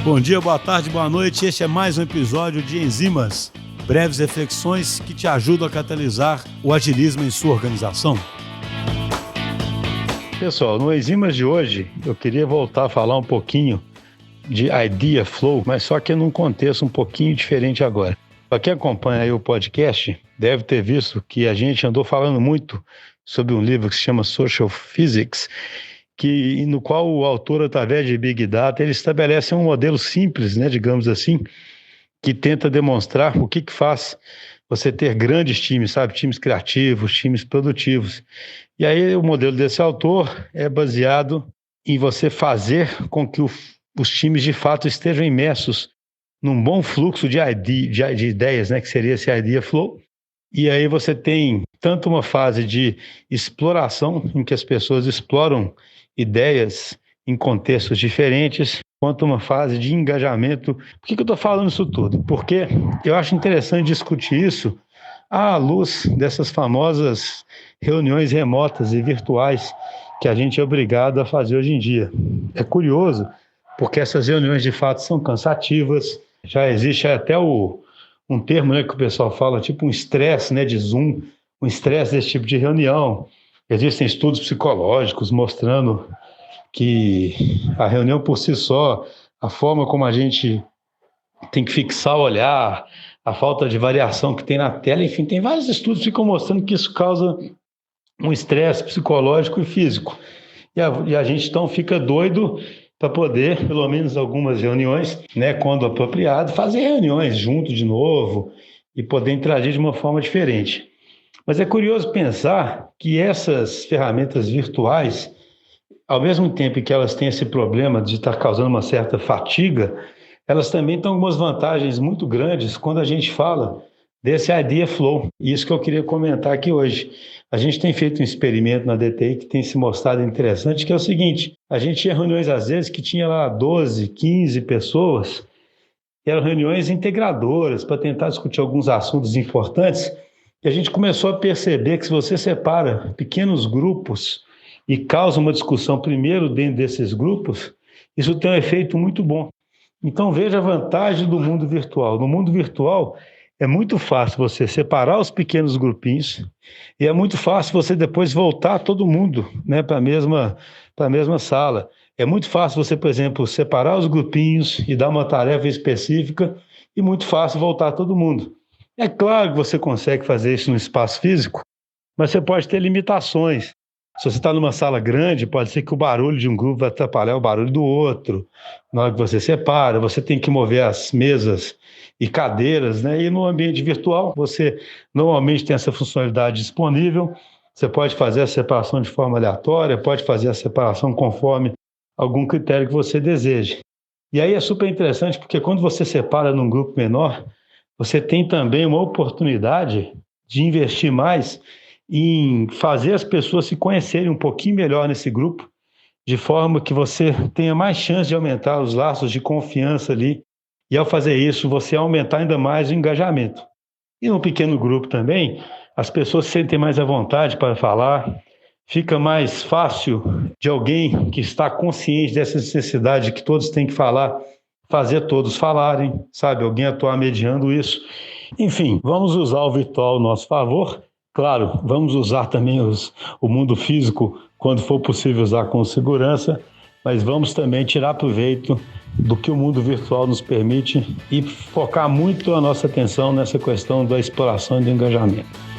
Bom dia, boa tarde, boa noite. Este é mais um episódio de Enzimas, breves reflexões que te ajudam a catalisar o agilismo em sua organização. Pessoal, no Enzimas de hoje, eu queria voltar a falar um pouquinho de Idea Flow, mas só que num contexto um pouquinho diferente agora. Para quem acompanha aí o podcast, deve ter visto que a gente andou falando muito sobre um livro que se chama Social Physics, no qual o autor, através de Big Data, ele estabelece um modelo simples, digamos assim, que tenta demonstrar o que faz você ter grandes times, times criativos, times produtivos. E aí o modelo desse autor é baseado em você fazer com que os times de fato estejam imersos num bom fluxo de ideias, que seria esse Idea Flow. E aí você tem tanto uma fase de exploração, em que as pessoas exploram ideias em contextos diferentes, quanto uma fase de engajamento. Por que eu estou falando isso tudo? Porque eu acho interessante discutir isso à luz dessas famosas reuniões remotas e virtuais que a gente é obrigado a fazer hoje em dia. É curioso, porque essas reuniões de fato são cansativas, já existe até um termo que o pessoal fala, tipo um estresse de Zoom, um estresse desse tipo de reunião. Existem estudos psicológicos mostrando que a reunião por si só, a forma como a gente tem que fixar o olhar, a falta de variação que tem na tela, enfim, tem vários estudos que ficam mostrando que isso causa um estresse psicológico e físico. E a gente então fica doido para poder, pelo menos algumas reuniões, quando apropriado, fazer reuniões junto de novo e poder interagir de uma forma diferente. Mas é curioso pensar que essas ferramentas virtuais, ao mesmo tempo que elas têm esse problema de estar causando uma certa fatiga, elas também têm algumas vantagens muito grandes quando a gente fala desse Idea Flow. E isso que eu queria comentar aqui hoje. A gente tem feito um experimento na DTI que tem se mostrado interessante, que é o seguinte: a gente tinha reuniões às vezes que tinha lá 12, 15 pessoas, que eram reuniões integradoras para tentar discutir alguns assuntos importantes, e a gente começou a perceber que se você separa pequenos grupos e causa uma discussão primeiro dentro desses grupos, isso tem um efeito muito bom. Então veja a vantagem do mundo virtual. No mundo virtual é muito fácil você separar os pequenos grupinhos e é muito fácil você depois voltar todo mundo para a mesma sala. É muito fácil você, por exemplo, separar os grupinhos e dar uma tarefa específica e muito fácil voltar todo mundo. É claro que você consegue fazer isso no espaço físico, mas você pode ter limitações. Se você está numa sala grande, pode ser que o barulho de um grupo vai atrapalhar o barulho do outro. Na hora que você separa, você tem que mover as mesas e cadeiras, E no ambiente virtual, você normalmente tem essa funcionalidade disponível. Você pode fazer a separação de forma aleatória, pode fazer a separação conforme algum critério que você deseje. E aí é super interessante, porque quando você separa num grupo menor, você tem também uma oportunidade de investir mais em fazer as pessoas se conhecerem um pouquinho melhor nesse grupo, de forma que você tenha mais chance de aumentar os laços de confiança ali, e ao fazer isso, você aumentar ainda mais o engajamento. E no pequeno grupo também, as pessoas se sentem mais à vontade para falar, fica mais fácil de alguém que está consciente dessa necessidade que todos têm que falar, fazer todos falarem, alguém atuar mediando isso. Enfim, vamos usar o virtual ao nosso favor. Claro, vamos usar também o mundo físico quando for possível usar com segurança, mas vamos também tirar proveito do que o mundo virtual nos permite e focar muito a nossa atenção nessa questão da exploração e do engajamento.